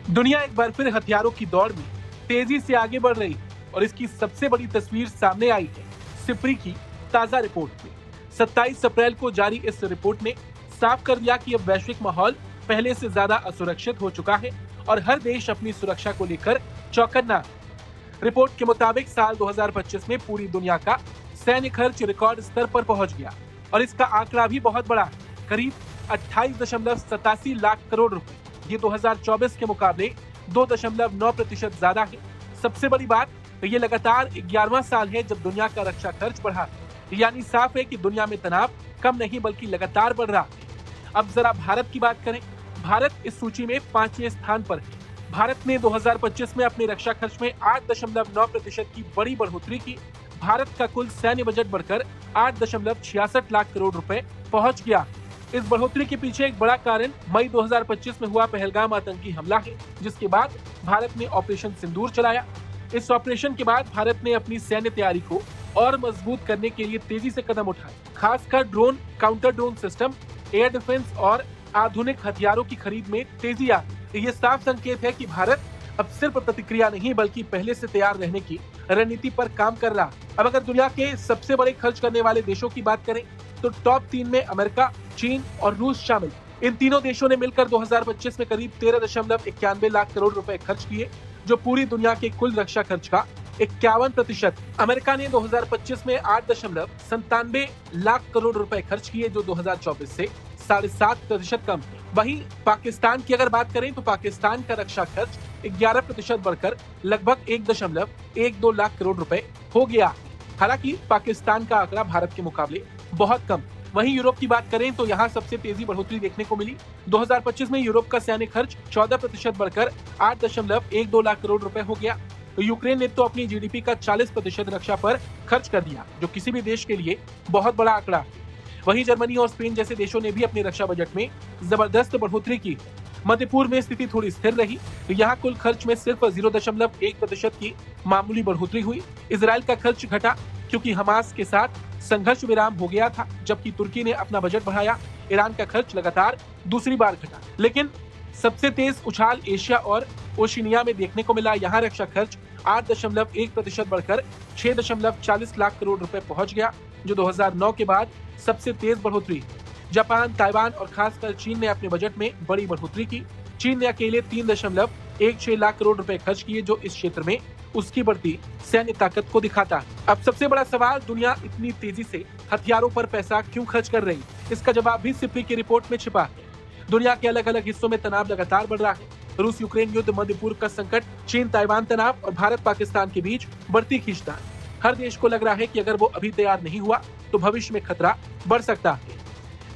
दुनिया एक बार फिर हथियारों की दौड़ में तेजी से आगे बढ़ रही है और इसकी सबसे बड़ी तस्वीर सामने आई है सिप्री की ताजा रिपोर्ट में। 27 अप्रैल को जारी इस रिपोर्ट ने साफ कर दिया कि अब वैश्विक माहौल पहले से ज्यादा असुरक्षित हो चुका है और हर देश अपनी सुरक्षा को लेकर चौकन्ना है। रिपोर्ट के मुताबिक साल 2025 में पूरी दुनिया का सैन्य खर्च रिकॉर्ड स्तर पर पहुंच गया और इसका आंकड़ा भी बहुत बड़ा है, करीब 28.87 लाख करोड़ रुपए। ये 2024 के मुकाबले 2.9% ज्यादा है। सबसे बड़ी बात, ये लगातार 11वां साल है जब दुनिया का रक्षा खर्च बढ़ा है। यानी साफ है कि दुनिया में तनाव कम नहीं बल्कि लगातार बढ़ रहा है। अब जरा भारत की बात करें। भारत इस सूची में 5वें स्थान पर है। भारत ने 2025 में अपने रक्षा खर्च में 8.9% की बड़ी बढ़ोतरी की। भारत का कुल सैन्य बजट बढ़कर 8.66 लाख करोड़ रुपए पहुंच गया। इस बढ़ोतरी के पीछे एक बड़ा कारण मई 2025 में हुआ पहलगाम आतंकी हमला है, जिसके बाद भारत ने ऑपरेशन सिंदूर चलाया। इस ऑपरेशन के बाद भारत ने अपनी सैन्य तैयारी को और मजबूत करने के लिए तेजी से कदम उठाए। खासकर drone, counter drone system, air defence और आधुनिक हथियारों की खरीद में तेजी आई। ये साफ संकेत है कि भारत अब सिर्फ प्रतिक्रिया नहीं बल्कि पहले से तैयार रहने की रणनीति पर काम कर रहा है। अब अगर दुनिया के सबसे बड़े खर्च करने वाले देशों की बात करें तो टॉप 3 में अमेरिका, चीन और रूस शामिल। इन तीनों देशों ने मिलकर 2025 में करीब 13.91 लाख करोड़ रुपए खर्च किए, जो पूरी दुनिया के कुल रक्षा खर्च का 51%। अमेरिका ने 2025 में 8.97 लाख करोड़ रुपए खर्च किए, जो 2024 से 7.5% कम है। वहीं पाकिस्तान की अगर बात करें तो पाकिस्तान का रक्षा खर्च 11% बढ़कर लगभग 1.12 लाख करोड़ रुपए हो गया। हालांकि पाकिस्तान का आंकड़ा भारत के मुकाबले बहुत कम। वहीं यूरोप की बात करें तो यहाँ सबसे तेजी बढ़ोतरी देखने को मिली। 2025 में यूरोप का सैन्य खर्च 14% बढ़कर 8.12 लाख करोड़ रुपए हो गया। यूक्रेन ने तो अपनी जीडीपी का 40% रक्षा पर खर्च कर दिया, जो किसी भी देश के लिए बहुत बड़ा आंकड़ा है। वहीं जर्मनी और स्पेन जैसे देशों ने भी अपने रक्षा बजट में जबरदस्त बढ़ोतरी की। मध्य पूर्व में स्थिति थोड़ी स्थिर रही, तो यहाँ कुल खर्च में सिर्फ 0.1% की मामूली बढ़ोतरी हुई। इजराइल का खर्च घटा क्योंकि हमास के साथ संघर्ष विराम हो गया था, जबकि तुर्की ने अपना बजट बढ़ाया। ईरान का खर्च लगातार दूसरी बार घटा, लेकिन सबसे तेज उछाल एशिया और ओशिनिया में देखने को मिला। यहाँ रक्षा खर्च 8.1% बढ़कर 6.40 लाख करोड़ रुपए पहुंच गया, जो 2009 के बाद सबसे तेज बढ़ोतरी। जापान, ताइवान और खासकर चीन ने अपने बजट में बड़ी बढ़ोतरी की। चीन ने अकेले 3.16 लाख करोड़ रुपए खर्च किए, जो इस क्षेत्र में उसकी बढ़ती सैन्य ताकत को दिखाता है। अब सबसे बड़ा सवाल, दुनिया इतनी तेजी से हथियारों पर पैसा क्यों खर्च कर रही है? इसका जवाब भी सिप्री की रिपोर्ट में छिपा है। दुनिया के अलग अलग हिस्सों में तनाव लगातार बढ़ रहा है। रूस यूक्रेन युद्ध, मध्य पूर्व का संकट, चीन ताइवान तनाव और भारत पाकिस्तान के बीच बढ़ती खींचतान। हर देश को लग रहा है कि अगर वो अभी तैयार नहीं हुआ तो भविष्य में खतरा बढ़ सकता है।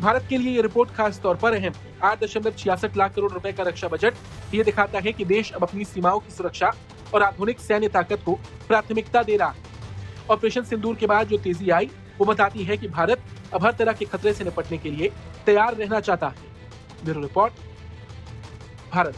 भारत के लिए ये रिपोर्ट खास तौर पर अहम है। 8.66 लाख करोड़ रुपए का रक्षा बजट ये दिखाता है कि देश अब अपनी सीमाओं की सुरक्षा और आधुनिक सैन्य ताकत को प्राथमिकता दे रहा है। ऑपरेशन सिंदूर के बाद जो तेजी आई वो बताती है कि भारत अब हर तरह के खतरे से निपटने के लिए तैयार रहना चाहता है। Bureau report, Bharat.